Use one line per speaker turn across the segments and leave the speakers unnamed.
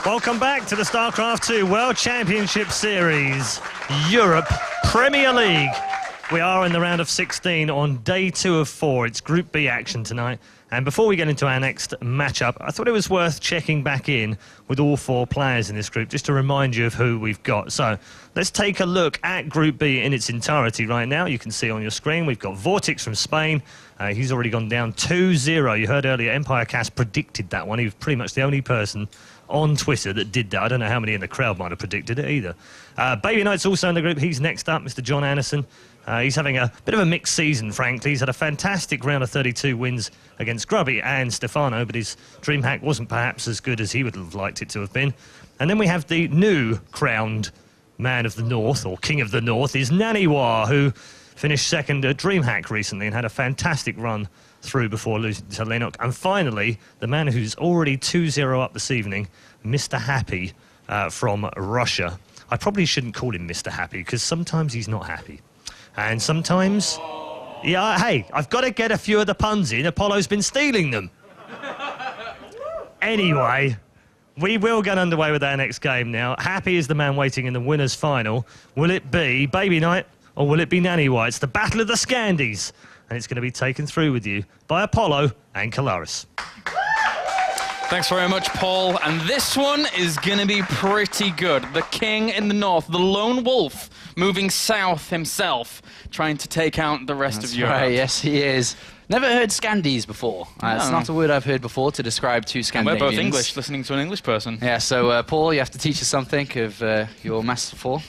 Welcome back to the StarCraft 2 World Championship Series, Europe Premier League. We are in the round of 16 on day 2 of 4. It's Group B action tonight. And before we get into our next matchup, I thought it was worth checking back in with all 4 players in this group, just to remind you of who we've got. So let's take a look at Group B in its entirety right now. You can see on your screen, we've got Vortex from Spain. He's already gone down 2-0. You heard earlier, Empire Cast predicted that one. He was pretty much the only person on Twitter that did that. I don't know how many in the crowd might have predicted it either. Baby Knight's also in the group. He's next up, Mr. John Anderson. He's having a bit of a mixed season, frankly. He's had a fantastic round of 32 wins against Grubby and Stefano, but his dream hack wasn't perhaps as good as he would have liked it to have been. And then we have the new crowned man of the North, or King of the North, is Naniwa, who finished second at DreamHack recently and had a fantastic run through before losing to Lennox. And finally, the man who's already 2-0 up this evening, Mr. Happy from Russia. I probably shouldn't call him Mr. Happy, because sometimes he's not happy. And sometimes, yeah, hey, I've got to get a few of the puns in. Apollo's been stealing them. Anyway, we will get underway with our next game now. Happy is the man waiting in the winners' final. Will it be Baby Knight or will it be Naniwa? It's the Battle of the Scandies, and it's going to be taken through with you by Apollo and Kalaris.
Thanks very much, Paul. And this one is going to be pretty good. The king in the north, the lone wolf, moving south himself, trying to take out the rest of Europe.
Right, yes, he is. Never heard Scandies before. It's not a word I've heard before to describe two Scandinavians.
We're both English, listening to an English person.
Yeah, so, Paul, you have to teach us something of your masterful.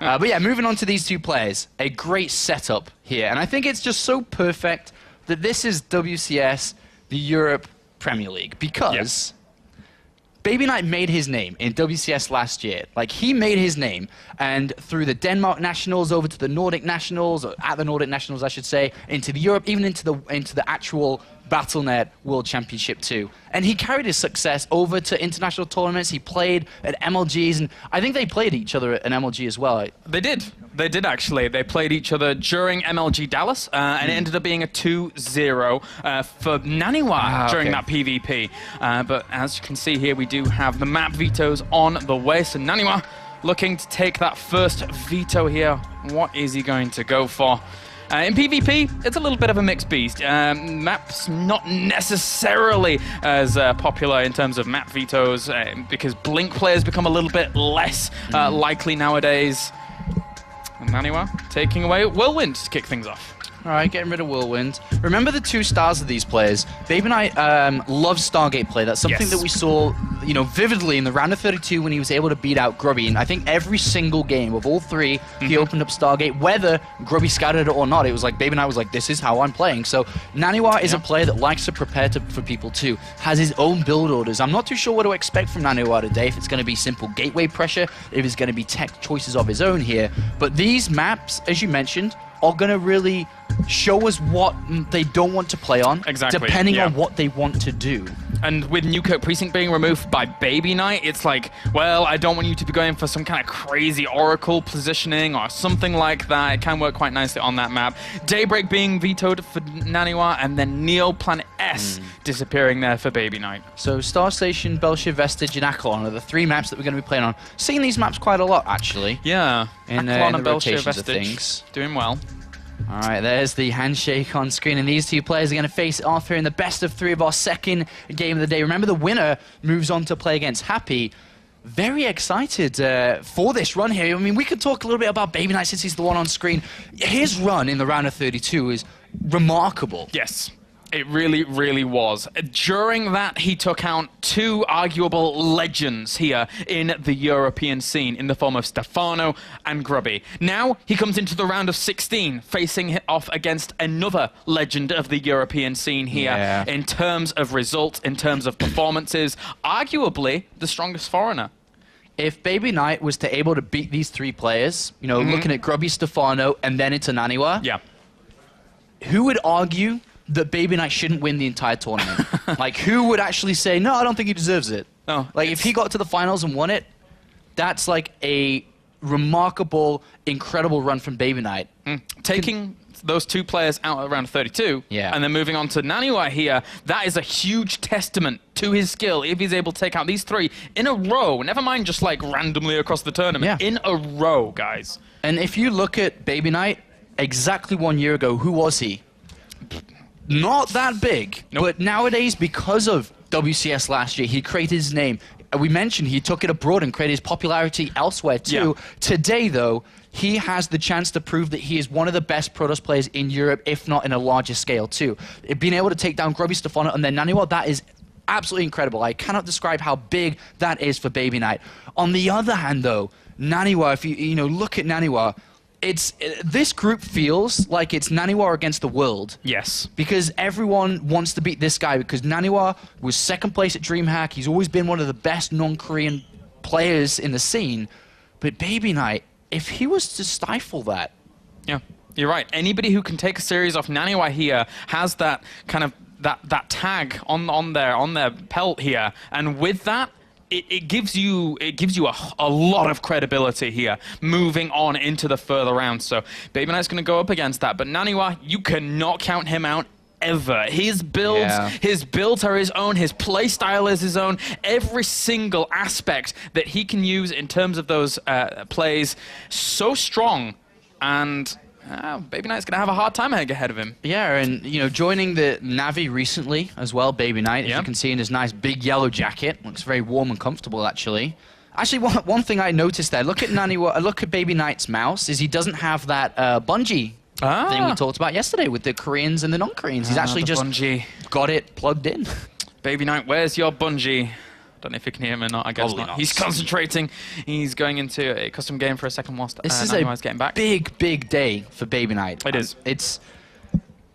But yeah, moving on to these two players. A great setup here. And I think it's just so perfect that this is WCS, the Europe Premier League, because Baby Knight made his name in WCS last year. Like, he made his name, and through the Denmark Nationals over to the Nordic Nationals, or at the Nordic Nationals, I should say, into the Europe, even into the actual Battle.net World Championship 2. And he carried his success over to international tournaments. He played at MLGs, and I think they played each other at an MLG as well.
They did. They did, actually. They played each other during MLG Dallas, and it ended up being a 2-0 for Naniwa during that PvP. But as you can see here, we do have the map vetoes on the way. So Naniwa looking to take that first veto here. What is he going to go for? In PvP, it's a little bit of a mixed beast. Maps not necessarily as popular in terms of map vetoes because Blink players become a little bit less likely nowadays. And Naniwa taking away Whirlwind to kick things off.
All right, getting rid of Whirlwind. Remember the two stars of these players. Baby Knight loves Stargate play. That's something that we saw, you know, vividly in the round of 32 when he was able to beat out Grubby. And I think every single game of all three, he opened up Stargate. Whether Grubby scouted it or not, it was like Baby Knight was like, this is how I'm playing. So Naniwa is a player that likes to prepare for people too. Has his own build orders. I'm not too sure what to expect from Naniwa today. If it's going to be simple gateway pressure, if it's going to be tech choices of his own here. But these maps, as you mentioned, are going to really show us what they don't want to play on, depending on what they want to do.
And with Newkirk Precinct being removed by Baby Knight, it's like, well, I don't want you to be going for some kind of crazy Oracle positioning or something like that. It can work quite nicely on that map. Daybreak being vetoed for Naniwa, and then Neo Planet S disappearing there for Baby Knight.
So Star Station, Belshir, Vestige, and Akalon are the three maps that we're going to be playing on. Seeing these maps quite a lot, actually.
Yeah,
in
Akalon and
the
Belshir,
rotations of
Vestige
things.
Doing well.
All right, there's the handshake on screen, and these two players are going to face off here in the best of 3 of our second game of the day. Remember, the winner moves on to play against Happy. Very excited for this run here. I mean, we could talk a little bit about Baby Knight since he's the one on screen. His run in the round of 32 is remarkable.
Yes. It really, really was. During that, he took out 2 arguable legends here in the European scene in the form of Stefano and Grubby. Now, he comes into the round of 16, facing off against another legend of the European scene here in terms of results, in terms of performances, arguably the strongest foreigner.
If Baby Knight was to able to beat these 3 players, you know, looking at Grubby, Stefano, and then into Naniwa, who would argue that Baby Knight shouldn't win the entire tournament? Like, who would actually say, no, I don't think he deserves it?
No.
Like, if he got to the finals and won it, that's like a remarkable, incredible run from Baby Knight.
Taking those two players out at round 32, and then moving on to Naniwa here, that is a huge testament to his skill if he's able to take out these 3 in a row. Never mind just like randomly across the tournament. In a row, guys.
And if you look at Baby Knight, exactly 1 year ago, who was he? Not that big. But nowadays, because of WCS last year, he created his name. We mentioned he took it abroad and created his popularity elsewhere too. Today, though, he has the chance to prove that he is one of the best Protoss players in Europe, if not in a larger scale too. Being able to take down Grubby, Stefano, and then Naniwa, that is absolutely incredible. I cannot describe how big that is for Baby Knight. On the other hand, though, Naniwa, if you look at Naniwa, this group feels like it's Naniwa against the world.
Yes.
Because everyone wants to beat this guy, because Naniwa was second place at DreamHack. He's always been one of the best non-Korean players in the scene. But Baby Knight, if he was to stifle that...
Yeah, you're right. Anybody who can take a series off Naniwa here has that kind of that tag on their pelt here. And with that, it gives you a lot of credibility here, moving on into the further rounds. So Baby Knight's going to go up against that, but Naniwa, you cannot count him out ever. His builds are his own, his play style is his own. Every single aspect that he can use in terms of those plays, so strong, and Baby Knight's going to have a hard time ahead of him.
Yeah, and, joining the Navi recently as well, Baby Knight, as you can see in his nice big yellow jacket. Looks very warm and comfortable, actually. Actually, one thing I noticed there, look at Baby Knight's mouse, is he doesn't have that bungee thing we talked about yesterday with the Koreans and the non-Koreans. He's actually just got it plugged in.
Baby Knight, where's your bungee? Don't know if you can hear him or not. I guess not. He's concentrating. He's going into a custom game for a second whilst
this is
getting back.
Big day for Baby Knight.
It is.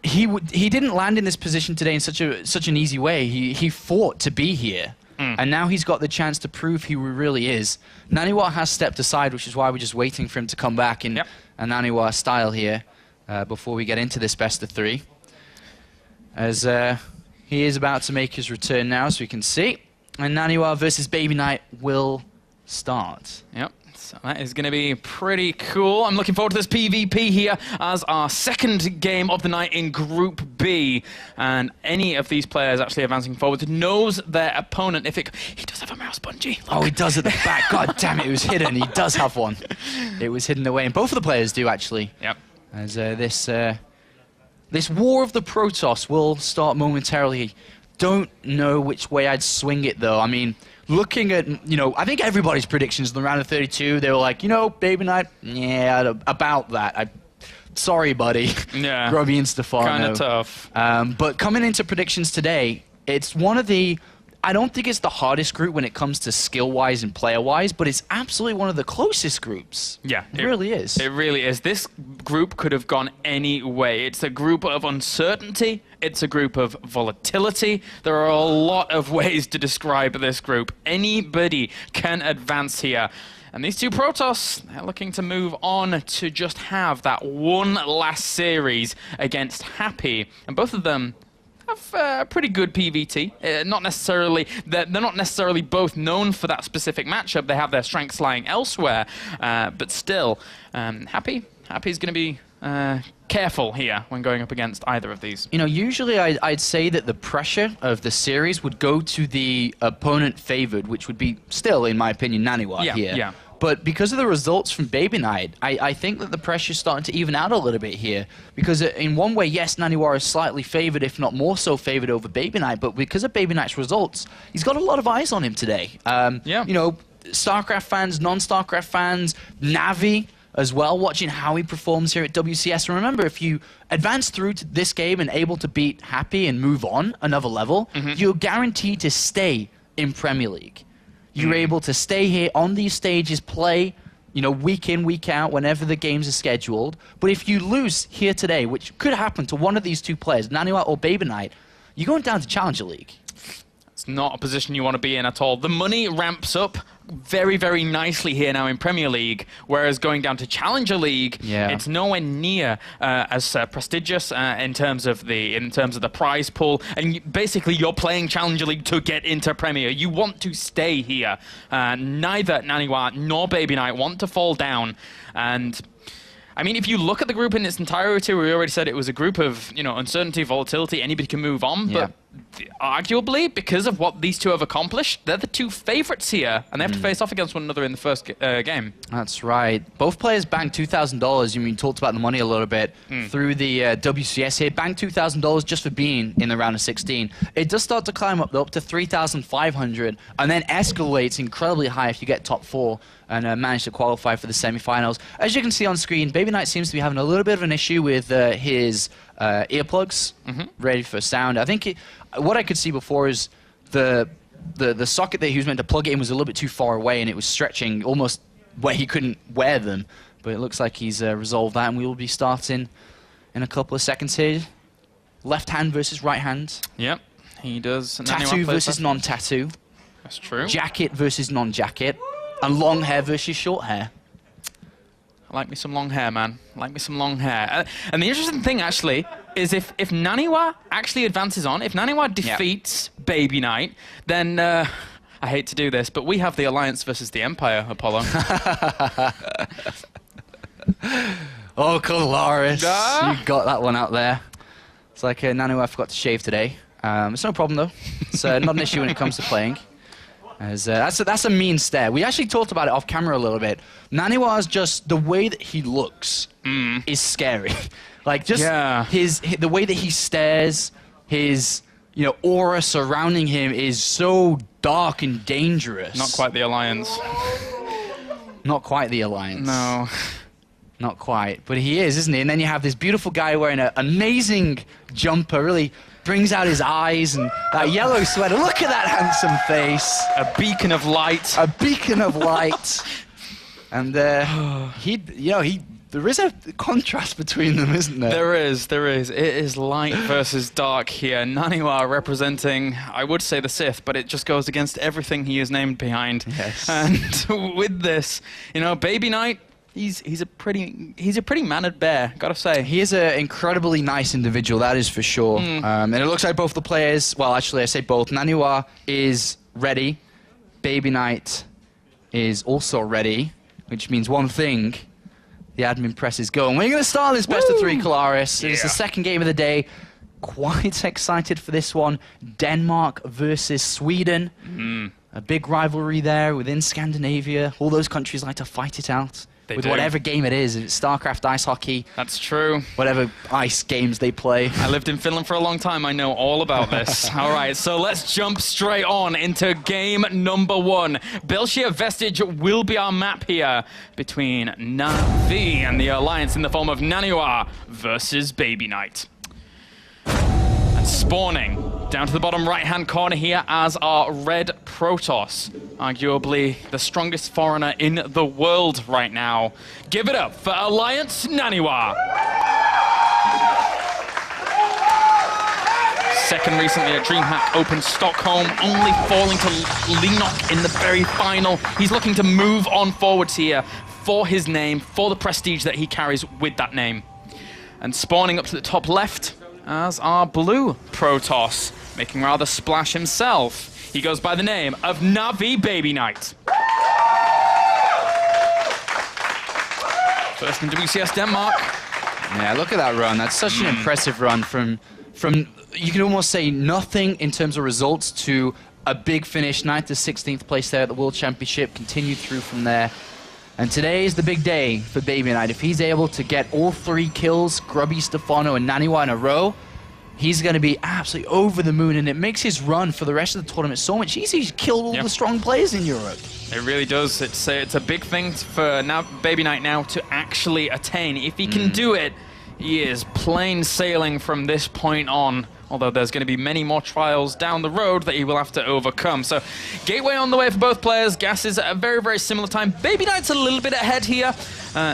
He didn't land in this position today in such an easy way. He fought to be here, and now he's got the chance to prove who he really is. Naniwa has stepped aside, which is why we're just waiting for him to come back in a Naniwa style here before we get into this best of 3. As he is about to make his return now, so we can see. And Naniwa versus Baby Knight will start.
Yep, so that is going to be pretty cool. I'm looking forward to this PvP here as our second game of the night in Group B. And any of these players actually advancing forward knows their opponent. He does have a mouse bungee. Look.
Oh, he does at the back. God damn it, it was hidden. He does have one. It was hidden away, and both of the players do, actually.
Yep.
As this war of the Protoss will start momentarily. Don't know which way I'd swing it, though. I mean, looking at, I think everybody's predictions in the round of 32, they were like, Baby Knight, yeah, about that. Sorry, buddy.
Yeah.
Grubby and Stefano.
Kind of tough.
But coming into predictions today, it's one of the... I don't think it's the hardest group when it comes to skill-wise and player-wise, but it's absolutely one of the closest groups.
Yeah.
It really is.
It really is. This group could have gone any way. It's a group of uncertainty. It's a group of volatility. There are a lot of ways to describe this group. Anybody can advance here. And these two Protoss, they're looking to move on to just have that one last series against Happy. And both of them have pretty good PvT. They're not necessarily both known for that specific matchup. They have their strengths lying elsewhere, but still, Happy's going to be careful here when going up against either of these.
Usually I'd say that the pressure of the series would go to the opponent favored, which would be still, in my opinion, Naniwa here.
Yeah.
But because of the results from Baby Knight, I think that the pressure's starting to even out a little bit here. Because in one way, yes, Naniwa is slightly favored, if not more so favored over Baby Knight. But because of Baby Knight's results, he's got a lot of eyes on him today. StarCraft fans, non-StarCraft fans, Navi as well, watching how he performs here at WCS. And remember, if you advance through to this game and able to beat Happy and move on another level, you're guaranteed to stay in Premier League. You're able to stay here on these stages, play, week in, week out, whenever the games are scheduled. But if you lose here today, which could happen to one of these two players, Naniwa or Baby Knight, you're going down to Challenger League.
It's not a position you want to be in at all. The money ramps up very, very nicely here now in Premier League, whereas going down to Challenger League, it's nowhere near as prestigious in terms of the prize pool. And basically, you're playing Challenger League to get into Premier. You want to stay here. Neither Naniwa nor Baby Knight want to fall down, and I mean, if you look at the group in its entirety, we already said it was a group of, you know, uncertainty, volatility, anybody can move on, but arguably, because of what these two have accomplished, they're the two favorites here, and they have to face off against one another in the first game.
That's right. Both players banked $2,000. You mean, talked about the money a little bit through the WCS here. Banked $2,000 just for being in the round of 16. It does start to climb up, though, up to $3,500, and then escalates incredibly high if you get top 4 and manage to qualify for the semifinals. As you can see on screen, Baby Knight seems to be having a little bit of an issue with his earplugs ready for sound. I think what I could see before is the socket that he was meant to plug it in was a little bit too far away, and it was stretching almost where he couldn't wear them. But it looks like he's resolved that, and we will be starting in a couple of seconds here. Left hand versus right hand.
Yep, he does.
Tattoo versus non-tattoo.
That's true.
Jacket versus non-jacket. And long hair versus short hair.
I like me some long hair, man. I like me some long hair. And the interesting thing, actually, is if Naniwa actually advances on, if Naniwa defeats Baby Knight, then, I hate to do this, but we have the Alliance versus the Empire, Apollo.
Oh, Colaris. You got that one out there. It's like Naniwa forgot to shave today. It's no problem, though. It's not an issue when it comes to playing. As, that's a mean stare. We actually talked about it off camera a little bit. Naniwa's just, the way that he looks is scary. Like, just the way that he stares, his, you know, aura surrounding him is so dark and dangerous.
Not quite the Alliance.
Not quite the Alliance.
No.
Not quite. But he is, isn't he? And then you have this beautiful guy wearing an amazing jumper, really brings out his eyes, and that yellow sweater. Look at that handsome face.
A beacon of light.
A beacon of light. And there is a contrast between them, isn't there?
There is. It is light versus dark here. Naniwa representing, I would say, the Sith, but it just goes against everything he is named behind.
Yes.
And with this, you know, Baby Knight, he's a pretty mannered bear, gotta say.
He is an incredibly nice individual, that is for sure. And it looks like both the players, well, actually, I say both. Naniwa is ready. Baby Knight is also ready, which means one thing. The admin press is going. We're going to start this best of 3, Colaris. It's the second game of the day. Quite excited for this one. Denmark versus Sweden. A big rivalry there within Scandinavia. All those countries like to fight it out. With whatever game it is. If it's StarCraft, ice hockey.
That's true.
Whatever ice games they play.
I lived in Finland for a long time. I know all about this. All right, so let's jump straight on into game number 1. Belshir Vestige will be our map here between Na'Vi and the Alliance in the form of Naniwa versus Baby Knight. And spawning down to the bottom right-hand corner here as our red Protoss, arguably the strongest foreigner in the world right now. Give it up for Alliance Naniwa. Second recently at DreamHack Open Stockholm, only falling to Lenok in the very final. He's looking to move on forwards here for his name, for the prestige that he carries with that name. And spawning up to the top left as our blue Protoss, making rather splash himself. He goes by the name of Na'Vi Baby Knight. First in WCS Denmark.
Yeah, look at that run. That's such an impressive run from you can almost say nothing in terms of results to a big finish. 9th to 16th place there at the World Championship. Continued through from there. And today is the big day for Baby Knight. If he's able to get all 3 kills, Grubby, Stefano, and Naniwa in a row, he's going to be absolutely over the moon, and it makes his run for the rest of the tournament so much easier. He's killed all the strong players in Europe.
It really does. It's a big thing for Baby Knight now to actually attain. If he can do it, he is plain sailing from this point on. Although there's going to be many more trials down the road that he will have to overcome. So, Gateway on the way for both players. Gas is at a very, very similar time. Baby Knight's a little bit ahead here,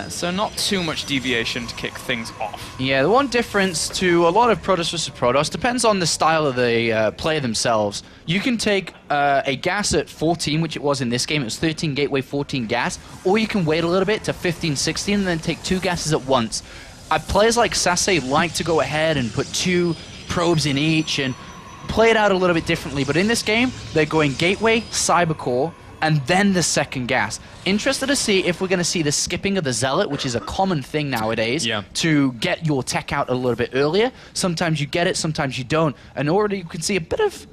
so not too much deviation to kick things off.
Yeah, the one difference to a lot of Protoss versus Protoss depends on the style of the player themselves. You can take a Gas at 14, which it was in this game. It was 13 Gateway, 14 Gas. Or you can wait a little bit to 15, 16, and then take 2 Gases at once. Players like Sase like to go ahead and put 2 probes in each and play it out a little bit differently, but in this game they're going Gateway, Cybercore, and then the second gas. Interested to see if we're going to see the skipping of the Zealot, which is a common thing nowadays, to get your tech out a little bit earlier. Sometimes you get it, sometimes you don't. And already you can see a bit of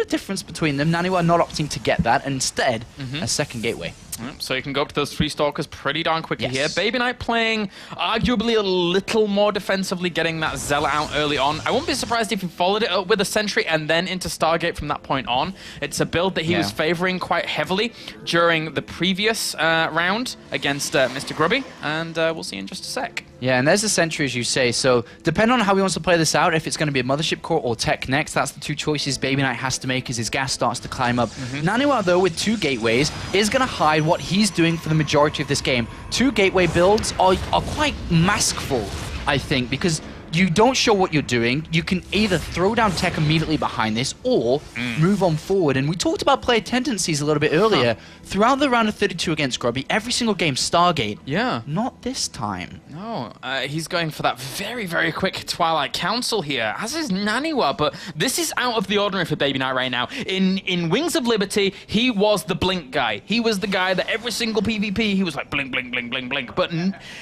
difference between them. Naniwa not opting to get that, and instead a second gateway.
So you can go up to those 3 Stalkers pretty darn quickly here. Baby Knight playing arguably a little more defensively, getting that Zealot out early on. I wouldn't be surprised if he followed it up with a Sentry and then into Stargate from that point on. It's a build that he was favoring quite heavily during the previous round against Mr. Grubby, and we'll see in just a sec.
Yeah, and there's the Sentry, as you say. So, depending on how he wants to play this out, if it's going to be a Mothership Core or Tech next, that's the 2 choices Baby Knight has to make as his gas starts to climb up. Naniwa, though, with 2 gateways, is going to hide what he's doing for the majority of this game. 2 gateway builds are quite maskful, I think, because you don't show what you're doing. You can either throw down tech immediately behind this or move on forward. And we talked about player tendencies a little bit earlier. Throughout the round of 32 against Grubby, every single game Stargate.
Yeah.
Not this time.
No, he's going for that very, very quick Twilight Council here, as is Naniwa, but this is out of the ordinary for Baby Knight right now. In Wings of Liberty, he was the blink guy. He was the guy that every single PvP, he was like blink, blink, blink, blink, blink, but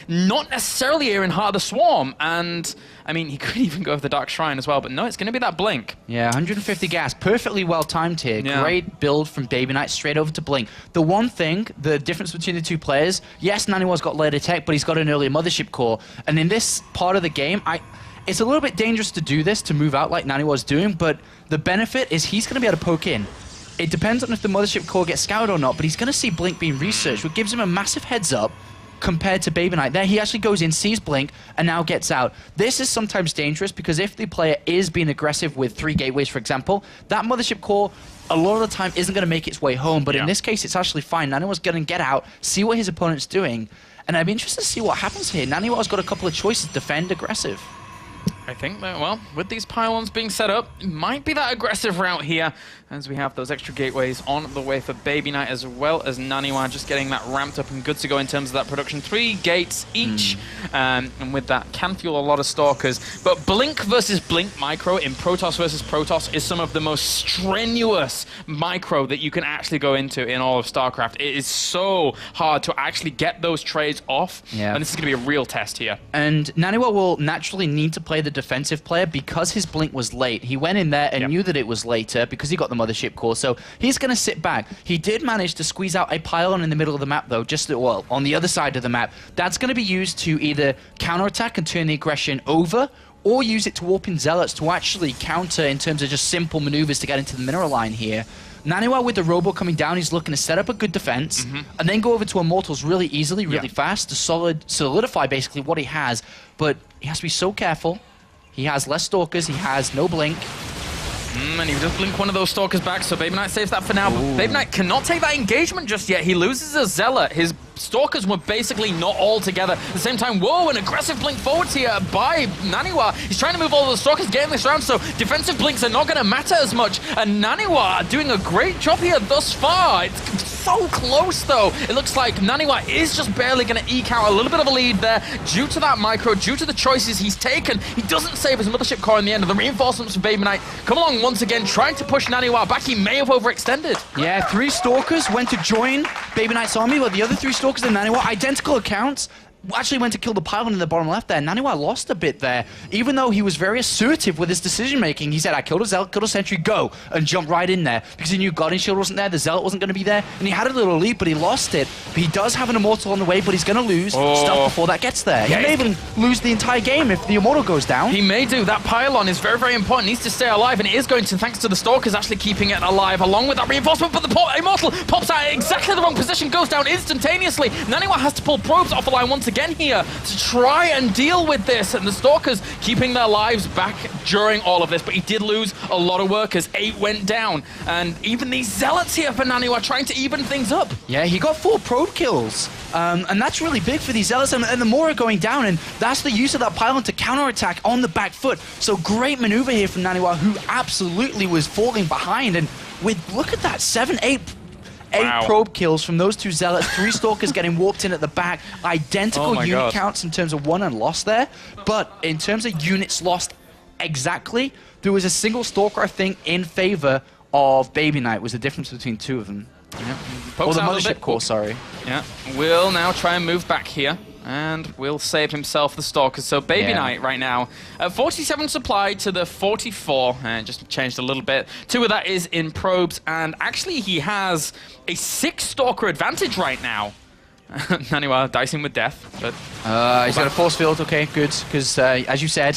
not necessarily here in Heart of the Swarm. And I mean, he could even go for the Dark Shrine as well, but no, it's going to be that blink.
Yeah, 150 gas. Perfectly well timed here. Yeah. Great build from Baby Knight straight over to blink. The one thing, the difference between the 2 players, yes, Naniwa's got later tech, but he's got an earlier Mothership Core. And in this part of the game, it's a little bit dangerous to do this, to move out like Naniwa's doing, but the benefit is he's going to be able to poke in. It depends on if the Mothership Core gets scouted or not, but he's going to see Blink being researched, which gives him a massive heads up compared to Baby Knight. There he actually goes in, sees Blink, and now gets out. This is sometimes dangerous because if the player is being aggressive with 3 gateways, for example, that Mothership Core a lot of the time isn't going to make its way home, but in this case it's actually fine. Naniwa's going to get out, see what his opponent's doing, and I'd be interested to see what happens here. Naniwa's got a couple of choices: defend, aggressive.
I think that, well, with these pylons being set up, it might be that aggressive route here, as we have those extra gateways on the way for Baby Knight, as well as Naniwa, just getting that ramped up and good to go in terms of that production. 3 gates each, and with that can fuel a lot of Stalkers. But Blink versus Blink micro in Protoss versus Protoss is some of the most strenuous micro that you can actually go into in all of StarCraft. It is so hard to actually get those trades off, and this is going to be a real test here.
And Naniwa will naturally need to play the defensive player because his Blink was late. He went in there and knew that it was later because he got the Mothership Core, so he's going to sit back. He did manage to squeeze out a pylon in the middle of the map, though, just, well, on the other side of the map. That's going to be used to either counterattack and turn the aggression over, or use it to warp in Zealots to actually counter in terms of just simple maneuvers to get into the mineral line here. Naniwa with the Robo coming down, he's looking to set up a good defense and then go over to Immortals really easily, really fast to solidify basically what he has, but he has to be so careful. He has less Stalkers, he has no Blink.
And he does blink one of those Stalkers back, so Baby Knight saves that for now. But Baby Knight cannot take that engagement just yet. He loses a Zealot. His Stalkers were basically not all together. At the same time, whoa, an aggressive blink forwards here by Naniwa. He's trying to move all the Stalkers, getting this round, so defensive blinks are not going to matter as much. And Naniwa doing a great job here thus far. It's so close, though. It looks like Naniwa is just barely going to eke out a little bit of a lead there due to that micro, due to the choices he's taken. He doesn't save his Mothership Core in the end of the reinforcements for Baby Knight. Come along once again, trying to push Naniwa back. He may have overextended.
Yeah, 3 Stalkers went to join Baby Knight's army, but the other 3 Stalkers and Naniwa, identical accounts, actually went to kill the pylon in the bottom left there. Naniwa lost a bit there, even though he was very assertive with his decision-making. He said, I killed a Zealot, killed a Sentry, go, and jumped right in there, because he knew Guardian Shield wasn't there, the Zealot wasn't going to be there, and he had a little lead, but he lost it. But he does have an Immortal on the way, but he's going to lose stuff before that gets there. He may even lose the entire game if the Immortal goes down.
He may do. That pylon is very, very important. Needs to stay alive, and it is going to, thanks to the Stalkers actually keeping it alive, along with that reinforcement, but the Immortal pops out at exactly the wrong position, goes down instantaneously. Naniwa has to pull probes off the line once again here to try and deal with this, and the Stalkers keeping their lives back during all of this, but he did lose a lot of workers. 8 went down, and even these Zealots here for Naniwa trying to even things up.
Yeah, he got 4 probe kills, and that's really big for these Zealots, and the more are going down, and that's the use of that pylon to counterattack on the back foot. So great maneuver here from Naniwa, who absolutely was falling behind, and look at that, 8 probe kills from those 2 Zealots, 3 Stalkers getting warped in at the back, identical unit counts in terms of won and lost there, but in terms of units lost exactly, there was a single Stalker, I think, in favor of Baby Knight, was the difference between 2 of them.
Yeah.
Or
Pokes
the
out a little
mothership
bit.
core, sorry.
Yeah. Will now try and move back here. And will save himself the Stalkers. So Baby Knight right now, 47 supply to the 44, and just changed a little bit. 2 of that is in probes, and actually he has a 6 Stalker advantage right now. Naniwa dicing with death, but
He's got a force field, okay, good, because as you said,